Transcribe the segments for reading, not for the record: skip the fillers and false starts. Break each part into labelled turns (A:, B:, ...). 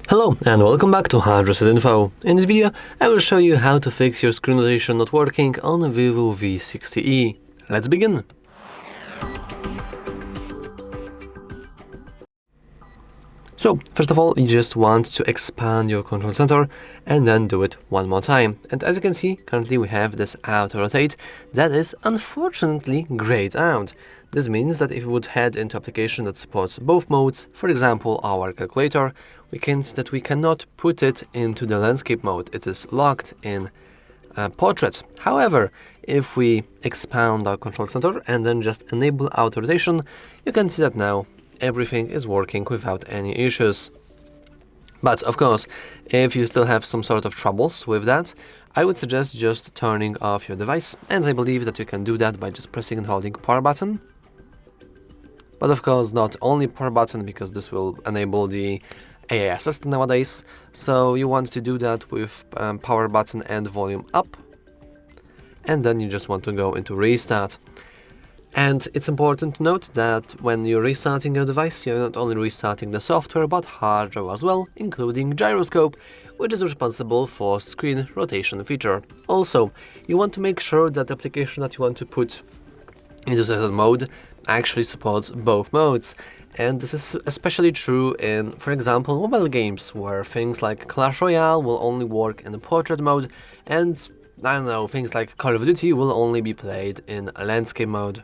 A: Hello and welcome back to HardReset.Info. In this video, I will show you how to fix your screen rotation not working on a VIVO V60E. Let's begin! So, first of all, you just want to expand your control center and then do it one more time. And as you can see, currently we have this auto rotate that is unfortunately grayed out. This means that if we would head into application that supports both modes, for example our calculator, we can see that we cannot put it into the landscape mode. It is locked in portrait. However, if we expand our control center and then just enable auto rotation, you can see that now everything is working without any issues. But of course, if you still have some sort of troubles with that, I would suggest just turning off your device, and I believe that you can do that by just pressing and holding power button. But of course not only power button, because this will enable the AI assistant nowadays, so you want to do that with power button and volume up, and then you just want to go into restart. And it's important to note that when you're restarting your device, you're not only restarting the software, but hardware as well, including gyroscope, which is responsible for screen rotation feature. Also, you want to make sure that the application that you want to put into certain mode actually supports both modes. And this is especially true in, for example, mobile games, where things like Clash Royale will only work in the portrait mode, and, I don't know, things like Call of Duty will only be played in a landscape mode.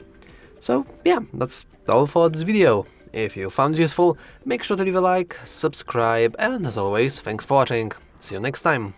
A: So yeah, that's all for this video. If you found it useful, make sure to leave a like, subscribe, and as always, thanks for watching. See you next time.